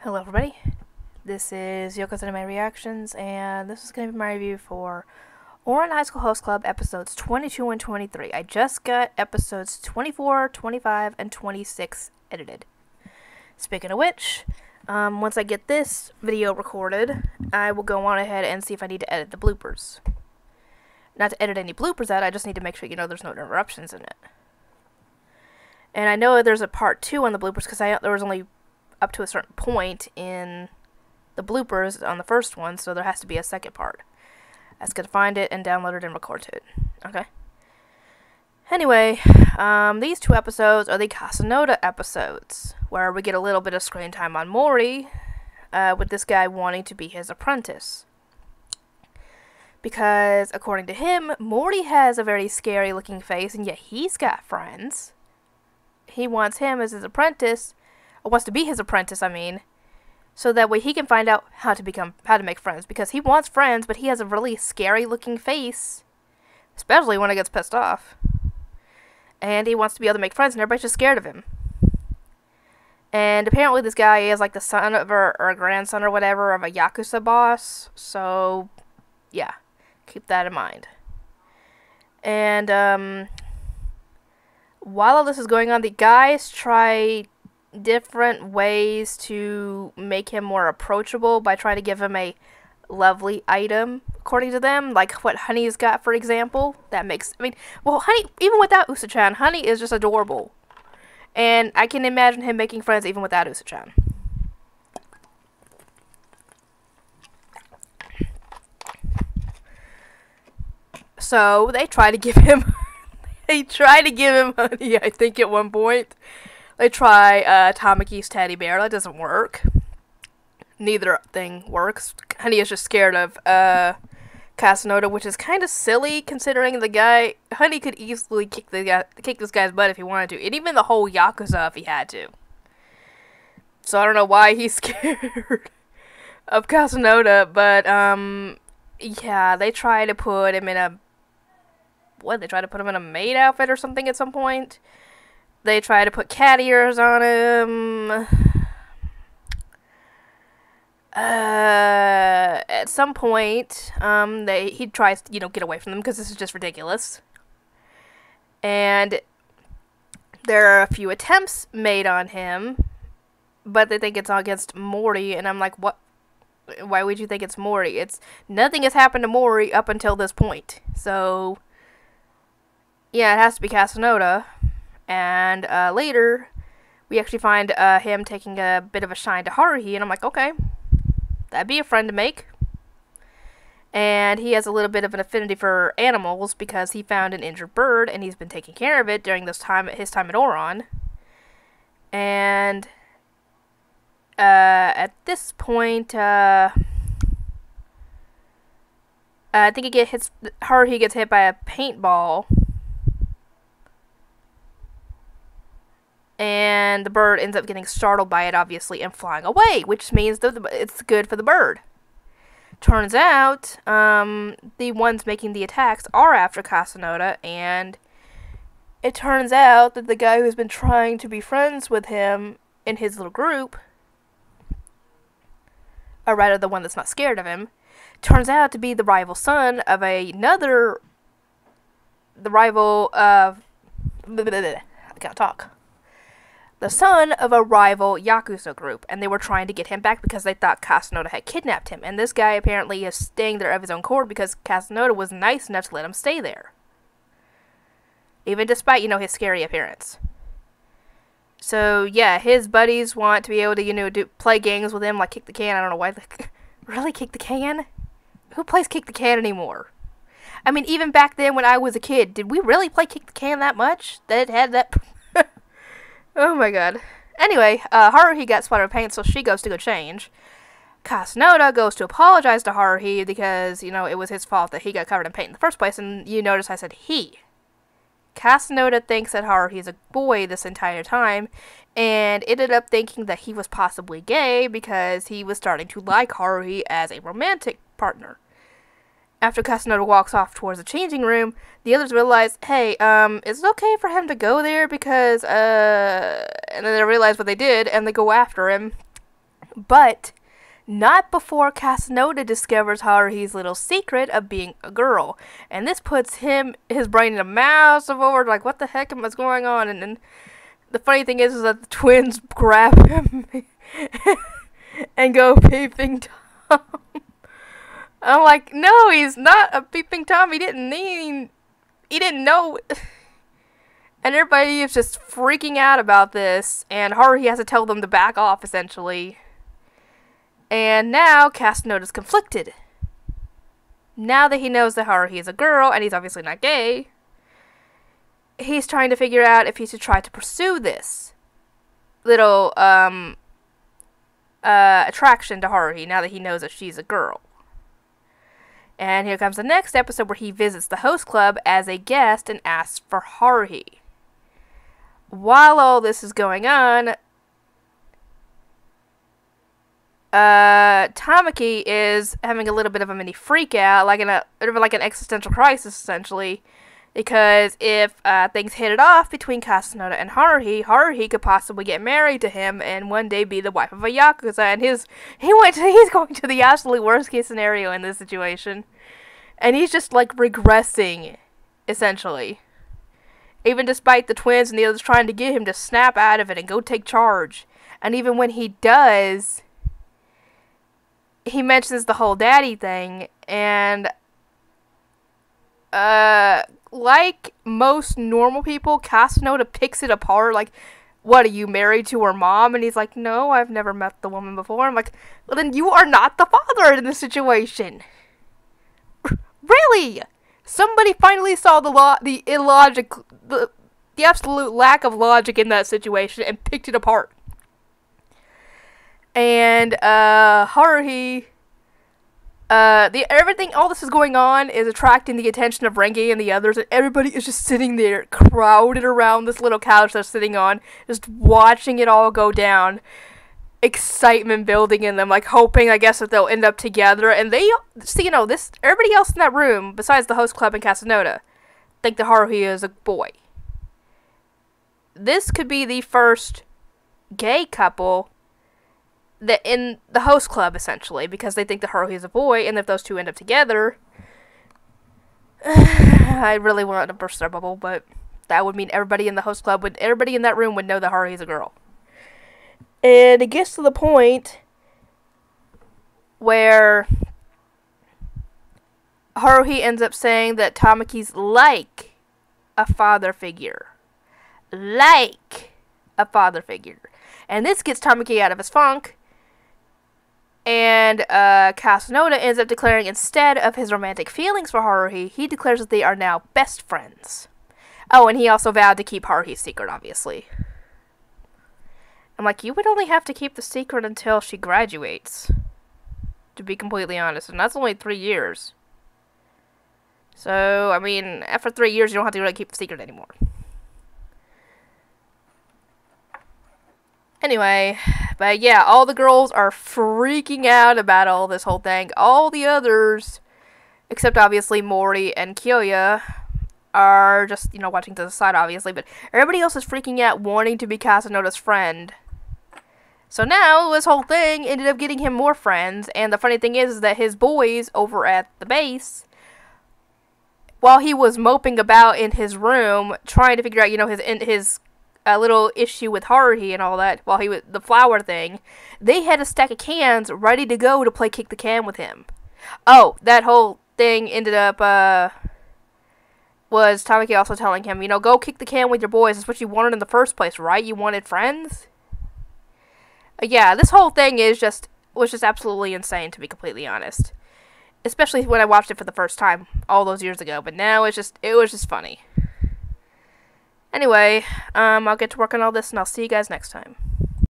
Hello everybody, this is Yoko's Anime Reactions, and this is going to be my review for Ouran High School Host Club episodes 22 and 23. I just got episodes 24, 25, and 26 edited. Speaking of which, once I get this video recorded, I will go on ahead and see if I need to edit the bloopers. Not to edit any bloopers out, I just need to make sure there's no interruptions in it. And I know there's a part 2 on the bloopers because there was only up to a certain point in the bloopers on the first one, so there has to be a second part. I was gonna find it and download it and record to it. Okay. Anyway, these two episodes are the Kasanoda episodes, where we get a little bit of screen time on Mori, with this guy wanting to be his apprentice. Because, according to him, Mori has a very scary looking face, and yet he's got friends. He wants him as his apprentice, or wants to be his apprentice, so that way he can find out how to make friends, because he wants friends, but he has a really scary looking face, especially when he gets pissed off, and he wants to be able to make friends, and everybody's just scared of him. And apparently this guy is like the son of or a grandson or whatever of a Yakuza boss, so yeah, keep that in mind. And while all this is going on, the guys try different ways to make him more approachable by trying to give him a lovely item, according to them, like what Honey's got, for example. That makes, well, Honey, even without Usa-chan, Honey is just adorable. And I can imagine him making friends even without Usa-chan. So, they try to give him Honey, I think, at one point. They try Tamaki's teddy bear. That doesn't work. Neither thing works. Honey is just scared of Kasanoda, which is kind of silly considering the guy. Honey could easily kick this guy's butt if he wanted to, and even the whole Yakuza if he had to. So I don't know why he's scared of Kasanoda, but yeah, they try to put him in a They try to put him in a maid outfit or something at some point. They try to put cat ears on him. At some point, he tries to, get away from them because this is just ridiculous. And there are a few attempts made on him, but they think it's all against Mori, and I'm like, what? Why would you think it's Mori? Nothing has happened to Mori up until this point. So, yeah, it has to be Kasanoda. And later, we actually find him taking a bit of a shine to Haruhi, and I'm like, okay, that'd be a friend to make. And he has a little bit of an affinity for animals because he found an injured bird, and he's been taking care of it during his time at Ouran. And at this point, I think Haruhi gets hit by a paintball. And the bird ends up getting startled by it, obviously, and flying away, which means that it's good for the bird. Turns out, the ones making the attacks are after Kasanoda, and it turns out that the guy who's been trying to be friends with him in his little group, or rather the one that's not scared of him, turns out to be the rival son of I can't talk. The son of a rival Yakuza group, and they were trying to get him back because they thought Kasanoda had kidnapped him, and this guy apparently is staying there of his own accord because Kasanoda was nice enough to let him stay there. Even despite, his scary appearance. So, yeah, his buddies want to be able to, play games with him, like kick the can. I don't know why. Really? Kick the can? Who plays kick the can anymore? Even back then when I was a kid, did we really play kick the can that much? That it had that... Oh my god. Anyway, Haruhi got splattered with paint, so she goes to go change. Kasanoda goes to apologize to Haruhi because, it was his fault that he got covered in paint in the first place, and you notice I said he. Kasanoda thinks that Haruhi's a boy this entire time, and ended up thinking that he was possibly gay because he was starting to like Haruhi as a romantic partner. After Kasanoda walks off towards the changing room, the others realize, hey, is it okay for him to go there? Because, and then they realize what they did, and they go after him. But not before Casanova discovers Haruhi's little secret of being a girl. And this puts his brain in a massive over, like, what the heck is going on? And then the funny thing is that the twins grab him and go peeping Tom. I'm like, no, he's not a peeping Tom. He didn't know. And everybody is just freaking out about this. And Haruhi has to tell them to back off, essentially. And now Casanoda's conflicted. Now that he knows that Haruhi is a girl, and he's obviously not gay, he's trying to figure out if he should try to pursue this little attraction to Haruhi now that he knows that she's a girl. And here comes the next episode where he visits the host club as a guest and asks for Haruhi. While all this is going on, Tamaki is having a little bit of a mini freak out, like an existential crisis, essentially. Because if things hit it off between Casanova and Haruhi could possibly get married to him and one day be the wife of a Yakuza. And he's going to the absolute worst case scenario in this situation. And he's just like regressing, essentially. Even despite the twins and the others trying to get him to snap out of it and go take charge. And even when he does, he mentions the whole daddy thing. And like most normal people, Casanova picks it apart, like, what, are you married to her mom? And he's like, no, I've never met the woman before. I'm like, well, then you are not the father in this situation. Really? Somebody finally saw the illogic, the absolute lack of logic in that situation and picked it apart. And, Haruhi, all this is going on is attracting the attention of Renge and the others, and everybody is just sitting there, crowded around this little couch they're sitting on, just watching it all go down. Excitement building in them, like hoping, I guess, that they'll end up together. And they, see, everybody else in that room, besides the host club and Casanova, think that Haruhi is a boy. This could be the first gay couple that in the host club, essentially, because they think that Haruhi is a boy, and if those two end up together, I really want to burst their bubble, but that would mean everybody in the host club everybody in that room would know that Haruhi is a girl. And it gets to the point where Haruhi ends up saying that Tamaki's like a father figure. Like a father figure. And this gets Tamaki out of his funk. And Casanova ends up declaring, instead of his romantic feelings for Haruhi, he declares that they are now best friends. Oh, and he also vowed to keep Haruhi's secret, obviously. I'm like, you would only have to keep the secret until she graduates, to be completely honest, and that's only 3 years. So, I mean, after 3 years, you don't have to really keep the secret anymore. Anyway, but yeah, all the girls are freaking out about all this whole thing. All the others, except obviously Mori and Kyoya, are just, watching to the side, obviously. But everybody else is freaking out, wanting to be Casanova's friend. So now, this whole thing ended up getting him more friends. And the funny thing is that his boys over at the base, while he was moping about in his room, trying to figure out, his little issue with Haruhi and all that, while he was the flower thing, they had a stack of cans ready to go to play kick the can with him. Oh, that whole thing ended up, was Tamaki also telling him, go kick the can with your boys. That's what you wanted in the first place, right? You wanted friends? Yeah, this whole thing was just absolutely insane, to be completely honest. Especially when I watched it for the first time all those years ago. But now it was just funny. Anyway, I'll get to work on all this, and I'll see you guys next time.